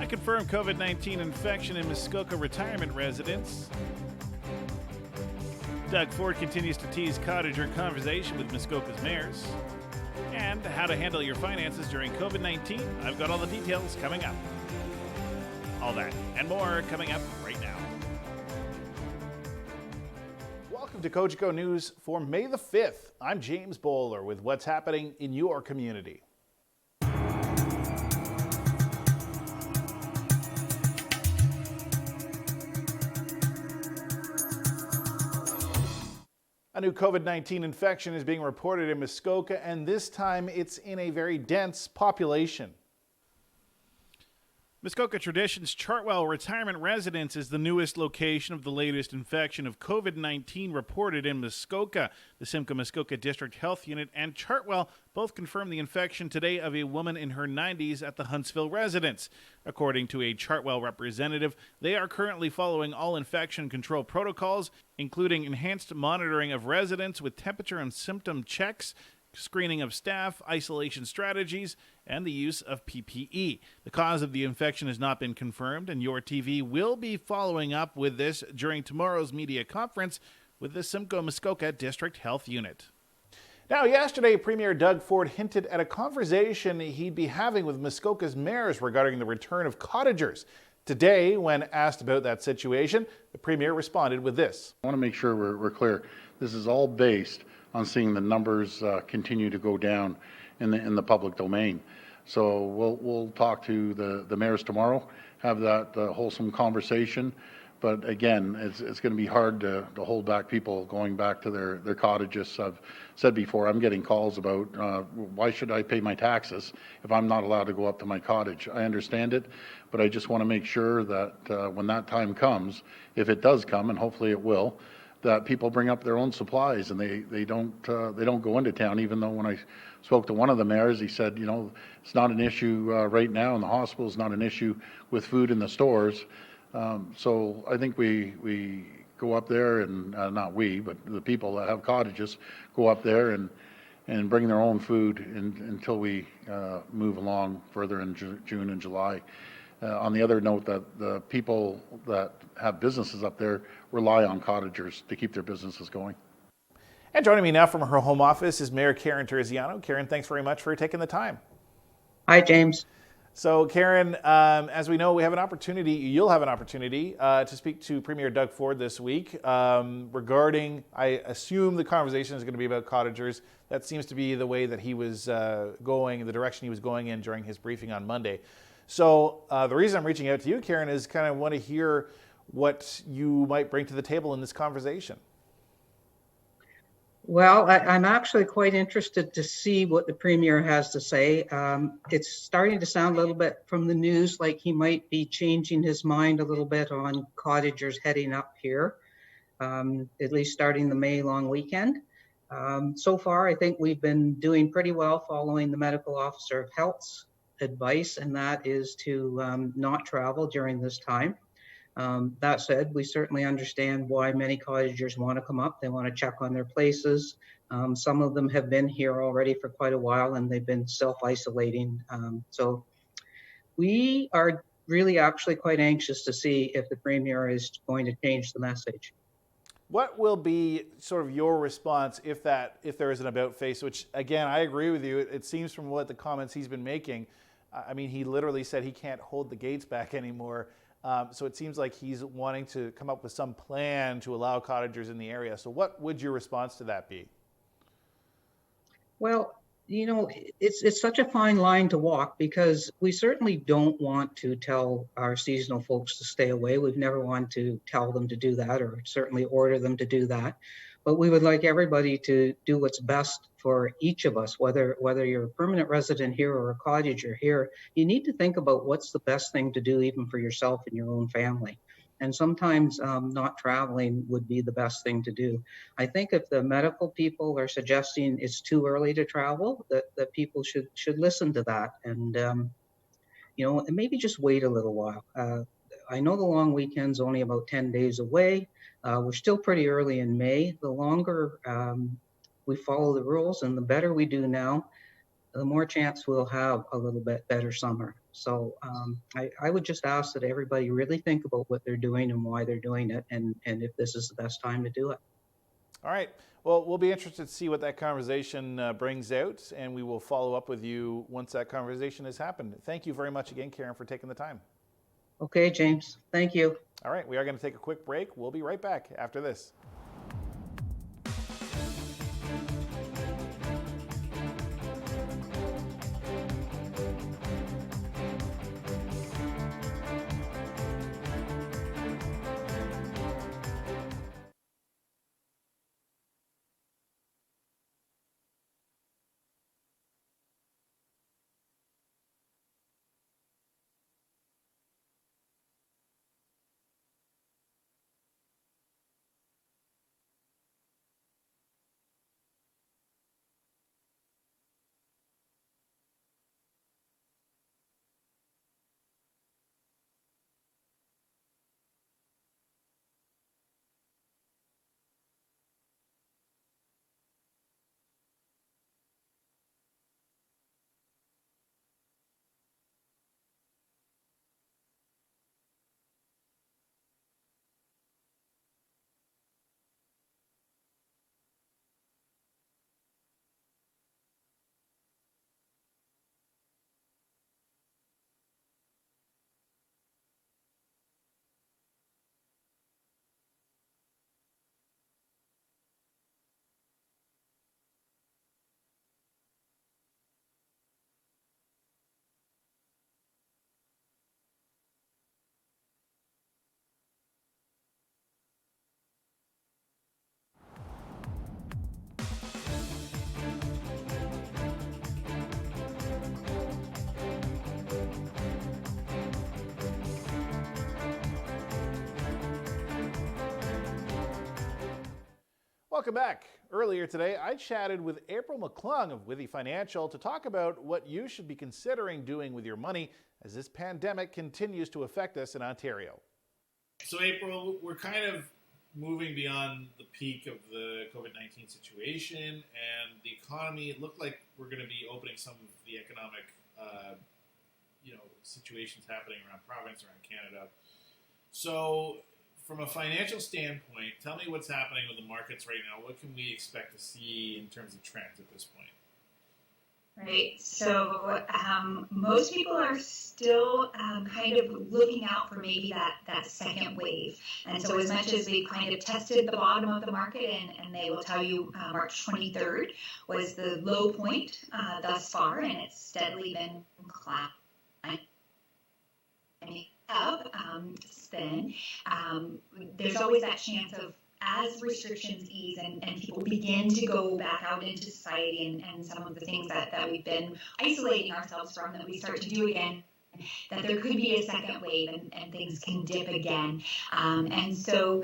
A confirmed COVID-19 infection in Muskoka retirement residence. Doug Ford continues to tease cottager conversation with Muskoka's mayors. And how to handle your finances during COVID-19. I've got all the details coming up. All that and more coming up right now. Welcome to Cogeco News for May the 5th. I'm James Bowler with what's happening in your community. A new COVID-19 infection is being reported in Muskoka, and this time it's in a very dense population. Muskoka Traditions Chartwell Retirement Residence is the newest location of the latest infection of COVID-19 reported in Muskoka. The Simcoe Muskoka District Health Unit and Chartwell both confirmed the infection today of a woman in her 90s at the Huntsville residence. According to a Chartwell representative, they are currently following all infection control protocols, including enhanced monitoring of residents with temperature and symptom checks, screening of staff, isolation strategies, and the use of PPE. The cause of the infection has not been confirmed, and Your TV will be following up with this during tomorrow's media conference with the Simcoe Muskoka District Health Unit. Now, yesterday, Premier Doug Ford hinted at a conversation he'd be having with Muskoka's mayors regarding the return of cottagers. Today, when asked about that situation, the Premier responded with this. I want to make sure we're clear. This is all based on seeing the numbers continue to go down in the public domain. So we'll talk to the mayors tomorrow, have that wholesome conversation. But again, it's going to be hard to hold back people going back to their cottages. I've said before, I'm getting calls about why should I pay my taxes if I'm not allowed to go up to my cottage. I understand it, but I just want to make sure that when that time comes, if it does come, and hopefully it will, that people bring up their own supplies and they don't go into town. Even though when I spoke to one of the mayors, he said, you know, it's not an issue right now in the hospital. It's not an issue with food in the stores. So I think we go up there and not we, but the people that have cottages go up there and bring their own food until we move along further in June and July. On the other note, that the people that have businesses up there rely on cottagers to keep their businesses going. And joining me now from her home office is Mayor KARIN TERZIANO. KARIN, thanks very much for taking the time. Hi, James. So, KARIN, as we know, you'll have an opportunity to speak to Premier Doug Ford this week regarding, I assume the conversation is going to be about cottagers. That seems to be the way that he was going, the direction he was going in during his briefing on Monday. So the reason I'm reaching out to you, KARIN, is kind of want to hear what you might bring to the table in this conversation. Well, I'm actually quite interested to see what the Premier has to say. It's starting to sound a little bit from the news like he might be changing his mind a little bit on cottagers heading up here, at least starting the May long weekend. So far, I think we've been doing pretty well following the Medical Officer of Health's advice, and that is to not travel during this time. That said, we certainly understand why many cottagers want to come up. They want to check on their places. Some of them have been here already for quite a while and they've been self-isolating. So we are really actually quite anxious to see if the Premier is going to change the message. What will be sort of your response if there is an about face, which again, I agree with you. It seems from what the comments he's been making, I mean, he literally said he can't hold the gates back anymore. So it seems like he's wanting to come up with some plan to allow cottagers in the area. So what would your response to that be? Well, you know, it's such a fine line to walk because we certainly don't want to tell our seasonal folks to stay away. We've never wanted to tell them to do that or certainly order them to do that. But we would like everybody to do what's best for each of us, whether you're a permanent resident here or a cottager here. You need to think about what's the best thing to do even for yourself and your own family. And sometimes not traveling would be the best thing to do. I think if the medical people are suggesting it's too early to travel, that people should listen to that and you know, and maybe just wait a little while. I know the long weekend's only about 10 days away. We're still pretty early in May. The longer we follow the rules and the better we do now, the more chance we'll have a little bit better summer. So I would just ask that everybody really think about what they're doing and why they're doing it, and if this is the best time to do it. All right. Well, we'll be interested to see what that conversation brings out, and we will follow up with you once that conversation has happened. Thank you very much again, Karen, for taking the time. Okay, James. Thank you. All right. We are going to take a quick break. We'll be right back after this. Welcome back. Earlier today, I chatted with April McClung of Withy Financial to talk about what you should be considering doing with your money as this pandemic continues to affect us in Ontario. So April, we're kind of moving beyond the peak of the COVID-19 situation, and the economy, it looked like we're going to be opening some of the economic situations happening around province, around Canada. So from a financial standpoint, tell me what's happening with the markets right now. What can we expect to see in terms of trends at this point? Right. So most people are still kind of looking out for maybe that second wave. And so as much as we've kind of tested the bottom of the market, and they will tell you March 23rd was the low point thus far, and it's steadily been climbing up since then. There's always that chance of, as restrictions ease and people begin to go back out into society and some of the things that we've been isolating ourselves from, that we start to do again, that there could be a second wave and things can dip again. And so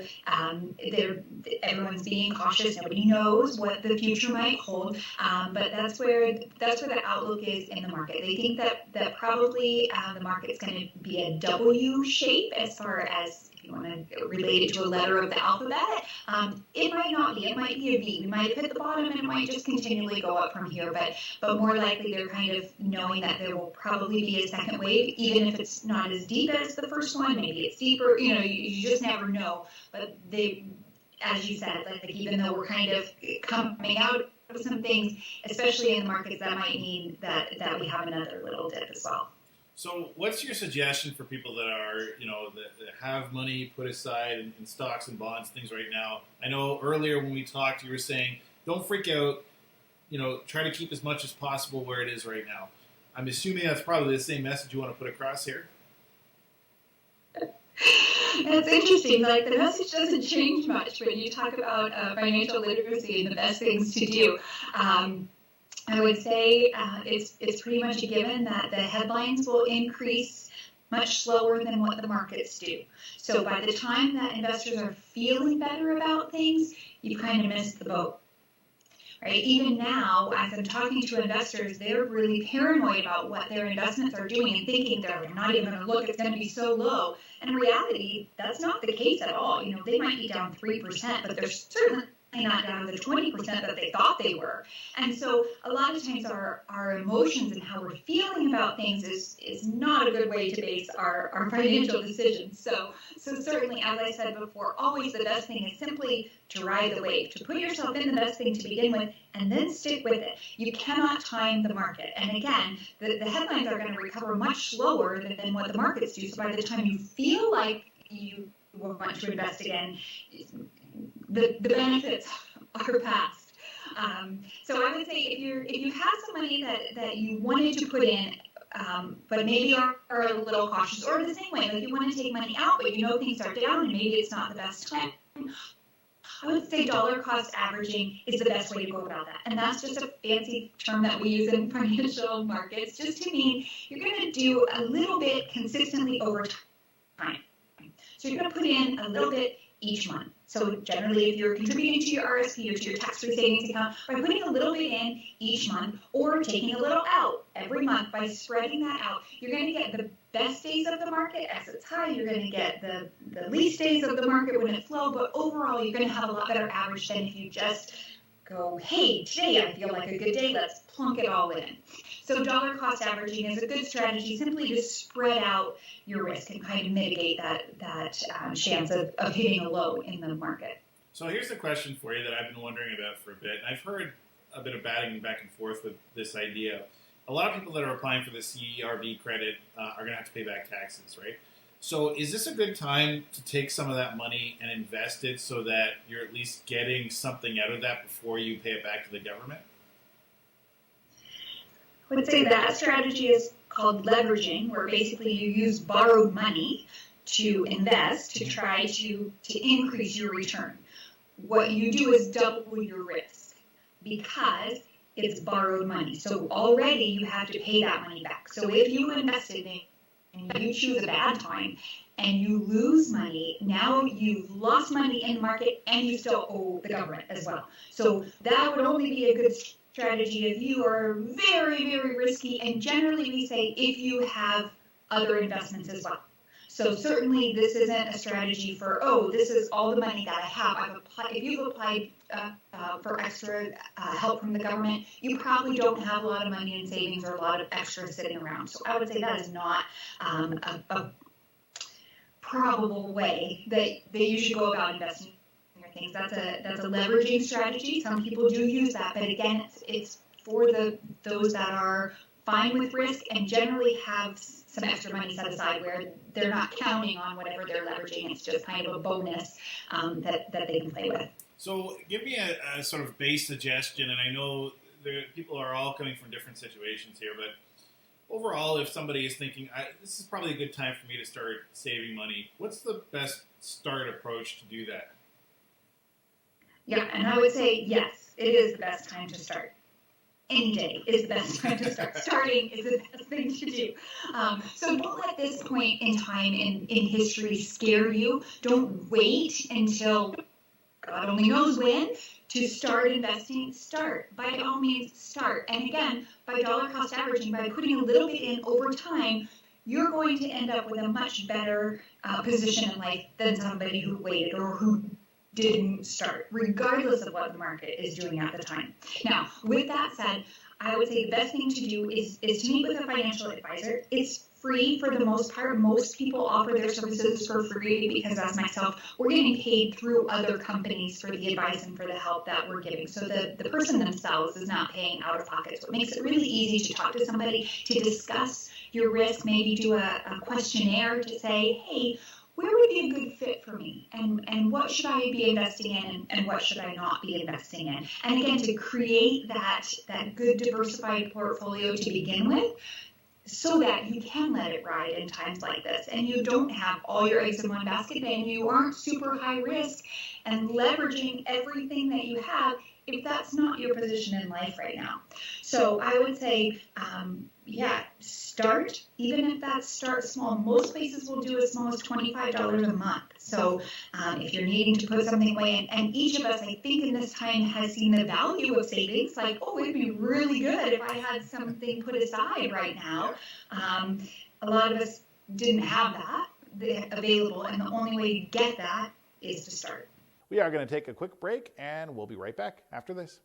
everyone's being cautious. Nobody knows what the future might hold. But that's where the outlook is in the market. They think that probably the market's going to be a W shape, as far as if you want to relate it to a letter of the alphabet. It might not be. It might be a V. We might have hit the bottom and it might just continually go up from here. But more likely, they're kind of knowing that there will probably be a second wave, even if it's not as deep as the first one. Maybe it's deeper. You just never know. But they, as you said, like even though we're kind of coming out of some things, especially in the markets, that might mean that we have another little dip as well. So what's your suggestion for people that are, that have money put aside in stocks and bonds, things right now? I know earlier when we talked, you were saying, don't freak out, try to keep as much as possible where it is right now. I'm assuming that's probably the same message you want to put across here. It's interesting, like the message doesn't change much when you talk about financial literacy and the best things to do. I would say it's pretty much a given that the headlines will increase much slower than what the markets do. So by the time that investors are feeling better about things, you kind of missed the boat. Right? Even now, as I'm talking to investors, they're really paranoid about what their investments are doing and thinking they're not even going to look, it's going to be so low. And in reality, that's not the case at all. They might be down 3%, but they're certainly not down to the 20% that they thought they were. And so a lot of times our emotions and how we're feeling about things is not a good way to base our financial decisions. So certainly, as I said before, always the best thing is simply to ride the wave, to put yourself in the best thing to begin with, and then stick with it. You cannot time the market. And again, the headlines are going to recover much slower than what the markets do. So by the time you feel like you want to invest again, the benefits are past. So I would say if you have some money that you wanted to put in, but maybe are a little cautious, or the same way, like you want to take money out, but you know things are down and maybe it's not the best time, I would say dollar cost averaging is the best way to go about that. And that's just a fancy term that we use in financial markets, just to mean you're going to do a little bit consistently over time. So you're going to put in a little bit each month. So generally, if you're contributing to your RSP or to your tax-free savings account, by putting a little bit in each month or taking a little out every month, by spreading that out, you're going to get the best days of the market as it's high. You're going to get the least days of the market when it's low. But overall, you're going to have a lot better average than if you just go, hey, today I feel like a good day, let's plunk it all in. So dollar cost averaging is a good strategy simply to spread out your risk and kind of mitigate that chance of hitting a low in the market. So here's a question for you that I've been wondering about for a bit. And I've heard a bit of batting back and forth with this idea. A lot of people that are applying for the CERB credit are going to have to pay back taxes, right? So is this a good time to take some of that money and invest it so that you're at least getting something out of that before you pay it back to the government? I would say that strategy is called leveraging, where basically you use borrowed money to invest to try to increase your return. What you do is double your risk because it's borrowed money. So already you have to pay that money back. So if you invested in and you choose a bad time and you lose money, now you've lost money in the market and you still owe the government as well. So that would only be a good strategy if you are very, very risky, and generally we say if you have other investments as well. So certainly this isn't a strategy for, this is all the money that I have. If you've applied for extra help from the government, you probably don't have a lot of money in savings or a lot of extra sitting around. So I would say that is not a probable way that you should go about investing in your things. That's a leveraging strategy. Some people do use that, but again, it's for those that are fine with risk and generally have some extra money set aside where they're not counting on whatever they're leveraging. It's just kind of a bonus that they can play with. So give me a sort of base suggestion, and I know people are all coming from different situations here, but overall, if somebody is thinking, this is probably a good time for me to start saving money, what's the best start approach to do that? Yeah, and I would say, yes, it is the best time to start. Any day is the best time to start. Starting is the best thing to do. So don't let this point in time in history scare you. Don't wait until God only knows when to start investing. Start. By all means, start. And again, by dollar cost averaging, by putting a little bit in over time, you're going to end up with a much better position in life than somebody who waited or who didn't start, regardless of what the market is doing at the time. Now, with that said, I would say the best thing to do is to meet with a financial advisor. It's free for the most part. Most people offer their services for free because, as myself, we're getting paid through other companies for the advice and for the help that we're giving. So the person themselves is not paying out of pocket. So it makes it really easy to talk to somebody, to discuss your risk, maybe do a questionnaire to say, hey, where would be a good fit for me, and what should I be investing in, and what should I not be investing in? And again, to create that good diversified portfolio to begin with, so that you can let it ride in times like this, and you don't have all your eggs in one basket, and you aren't super high risk and leveraging everything that you have if that's not your position in life right now. So I would say, start, even if that starts small. Most places will do as small as $25 a month. So if you're needing to put something away, and each of us, I think in this time, has seen the value of savings, like, it'd be really good if I had something put aside right now. A lot of us didn't have that available, and the only way to get that is to start. We are going to take a quick break, and we'll be right back after this.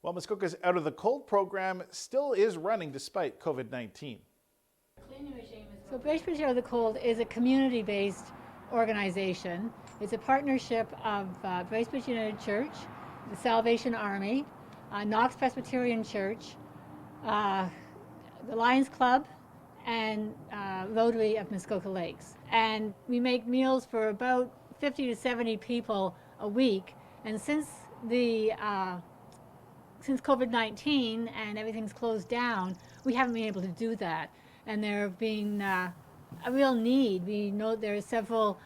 Well, Muskoka's Out of the Cold program still is running despite COVID-19. So Bracebridge Out of the Cold is a community-based organization. It's a partnership of Bracebridge United Church, the Salvation Army, Knox Presbyterian Church, the Lions Club, and Rotary of Muskoka Lakes. And we make meals for about 50 to 70 people a week. And since COVID-19 and everything's closed down, we haven't been able to do that. And there have been a real need. We know there are several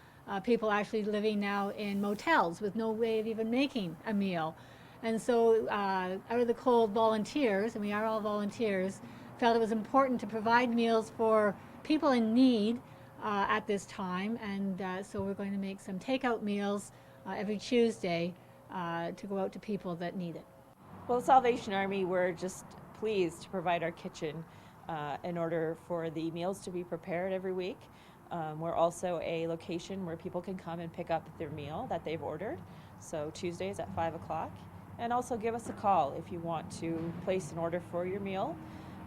people actually living now in motels with no way of even making a meal. And so Out of the Cold volunteers, and we are all volunteers, felt it was important to provide meals for people in need at this time. And so we're going to make some takeout meals every Tuesday to go out to people that need it. Well, the Salvation Army, we're just pleased to provide our kitchen in order for the meals to be prepared every week. We're also a location where people can come and pick up their meal that they've ordered. So Tuesdays at 5 o'clock. And also give us a call if you want to place an order for your meal.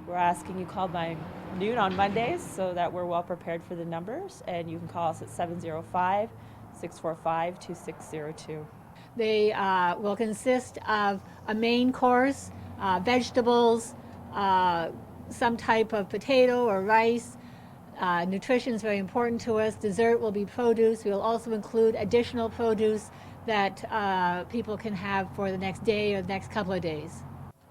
We're asking you call by noon on Mondays so that we're well prepared for the numbers. And you can call us at 705-645-2602. They will consist of a main course, vegetables, some type of potato or rice. Nutrition is very important to us. Dessert will be produce. We will also include additional produce that people can have for the next day or the next couple of days.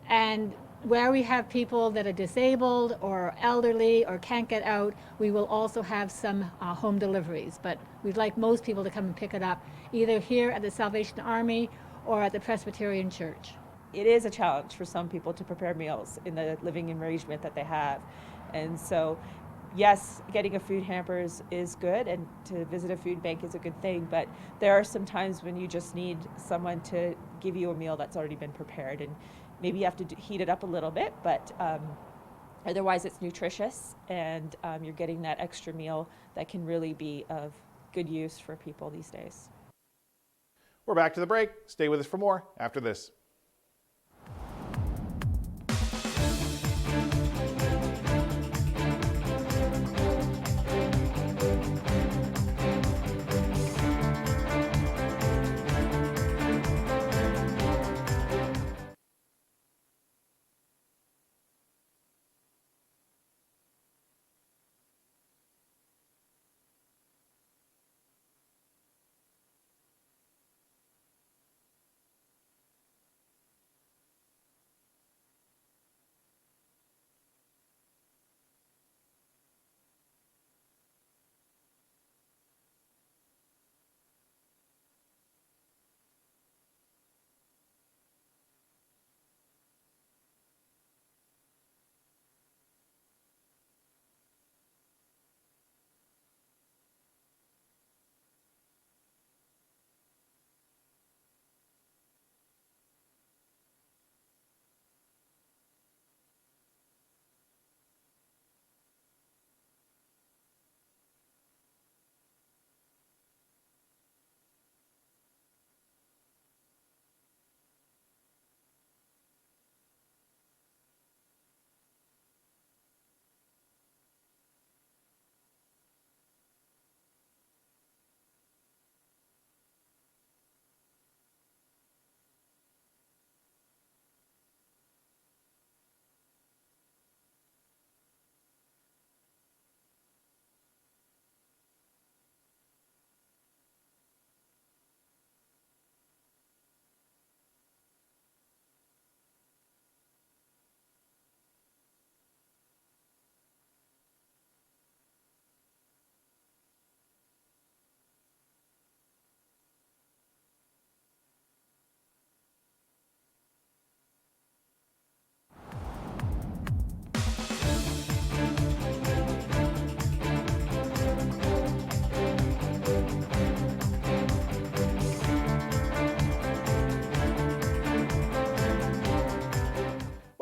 And where we have people that are disabled or elderly or can't get out, we will also have some home deliveries. But we'd like most people to come and pick it up, either here at the Salvation Army or at the Presbyterian Church. It is a challenge for some people to prepare meals in the living arrangement that they have. And so, yes, getting a food hamper is good, and to visit a food bank is a good thing, but there are some times when you just need someone to give you a meal that's already been prepared, and maybe you have to heat it up a little bit, but otherwise it's nutritious, and you're getting that extra meal that can really be of good use for people these days. We're back to the break. Stay with us for more after this.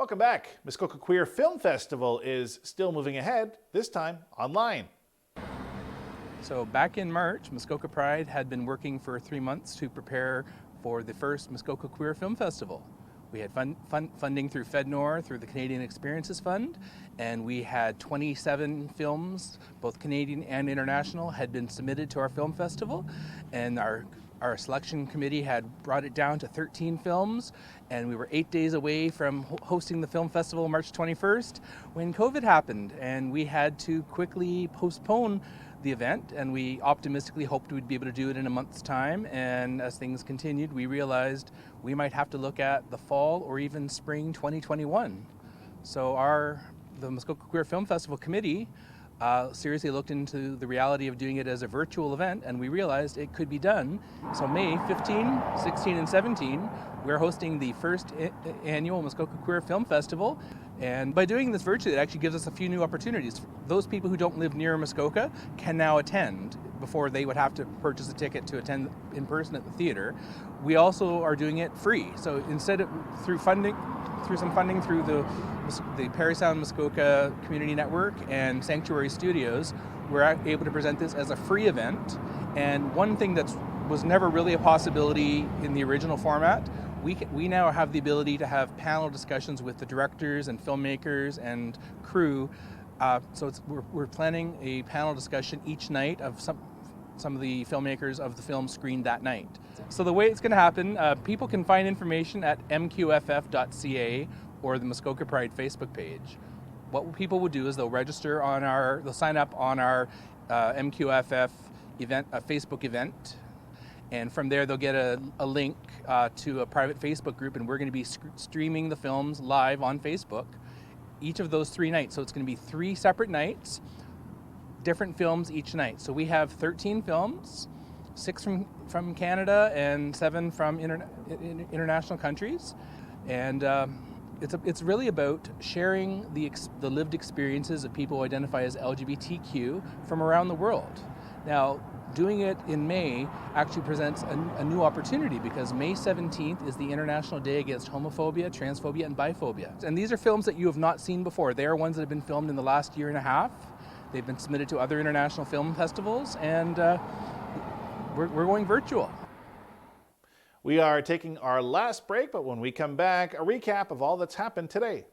Welcome back. Muskoka Queer Film Festival is still moving ahead, this time online. So back in March, Muskoka Pride had been working for 3 months to prepare for the first Muskoka Queer Film Festival. We had funding through FedNor, through the Canadian Experiences Fund, and we had 27 films, both Canadian and international, had been submitted to our film festival, and our selection committee had brought it down to 13 films, and we were 8 days away from hosting the film festival March 21st when COVID happened, and we had to quickly postpone the event, and we optimistically hoped we'd be able to do it in a month's time. And as things continued, we realized we might have to look at the fall or even spring 2021. So the Muskoka Queer Film Festival Committee seriously looked into the reality of doing it as a virtual event, and we realized it could be done. So May 15, 16, and 17, we're hosting the first annual Muskoka Queer Film Festival. And by doing this virtually, it actually gives us a few new opportunities. Those people who don't live near Muskoka can now attend. Before, they would have to purchase a ticket to attend in person at the theater. We also are doing it free. So instead of through some funding through the Parry Sound Muskoka Community Network and Sanctuary Studios, we're able to present this as a free event. And one thing that was never really a possibility in the original format, we now have the ability to have panel discussions with the directors and filmmakers and crew. So we're planning a panel discussion each night of some of the filmmakers of the film screened that night. So the way it's going to happen, people can find information at mqff.ca or the Muskoka Pride Facebook page. What people will do is they'll sign up on our MQFF event, a Facebook event, and from there they'll get a link to a private Facebook group, and we're going to be streaming the films live on Facebook each of those 3 nights. So it's going to be 3 separate nights, different films each night. So we have 13 films, 6 from Canada and 7 from international countries, and it's really about sharing the lived experiences of people who identify as LGBTQ from around the world. Now, doing it in May actually presents a new opportunity, because May 17th is the International Day Against Homophobia, Transphobia, and Biphobia. And these are films that you have not seen before. They are ones that have been filmed in the last year and a half. They've been submitted to other international film festivals, and we're going virtual. We are taking our last break, but when we come back, a recap of all that's happened today.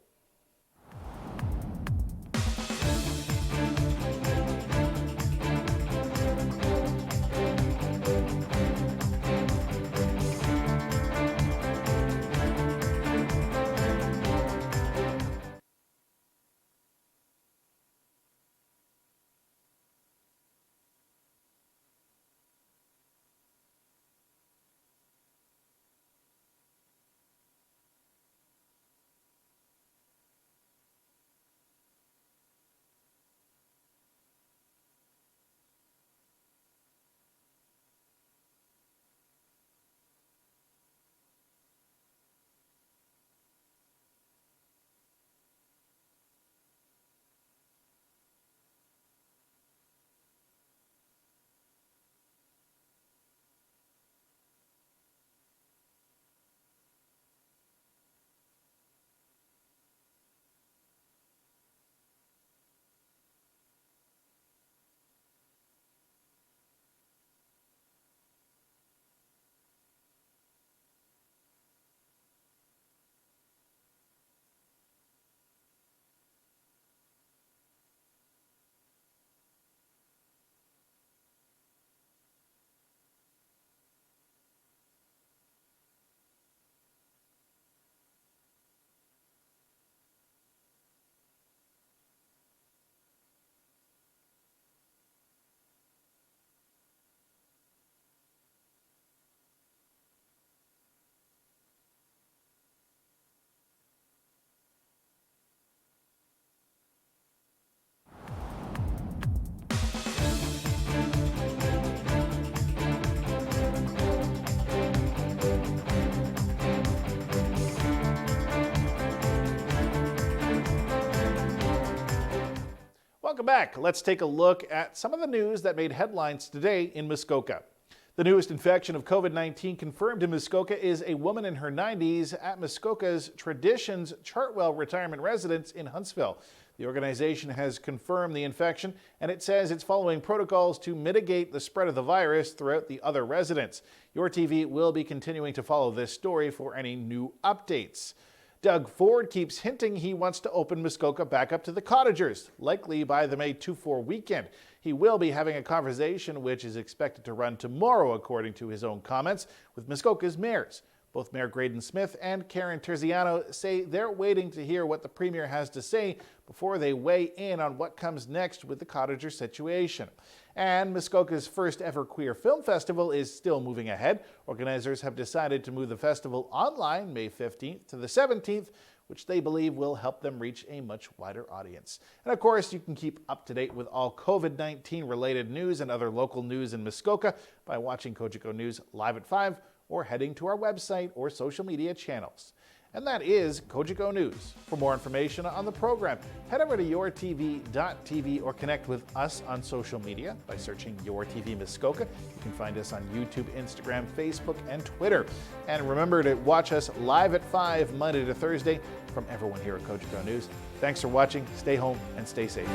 Welcome back. Let's take a look at some of the news that made headlines today in Muskoka. The newest infection of COVID-19 confirmed in Muskoka is a woman in her 90s at Muskoka's Traditions Chartwell Retirement Residence in Huntsville. The organization has confirmed the infection, and it says it's following protocols to mitigate the spread of the virus throughout the other residents. Your TV will be continuing to follow this story for any new updates. Doug Ford keeps hinting he wants to open Muskoka back up to the cottagers, likely by the May 2-4 weekend. He will be having a conversation which is expected to run tomorrow, according to his own comments, with Muskoka's mayors. Both Mayor Graydon Smith and KARIN TERZIANO say they're waiting to hear what the Premier has to say before they weigh in on what comes next with the cottager situation. And Muskoka's first ever queer film festival is still moving ahead. Organizers have decided to move the festival online May 15th to the 17th, which they believe will help them reach a much wider audience. And of course, you can keep up to date with all COVID-19 related news and other local news in Muskoka by watching Cogeco News live at 5 or heading to our website or social media channels. And that is Cogeco News. For more information on the program, head over to YourTV.tv or connect with us on social media by searching YourTVMuskoka. You can find us on YouTube, Instagram, Facebook, and Twitter. And remember to watch us live at 5 Monday to Thursday. From everyone here at Cogeco News, thanks for watching. Stay home and stay safe.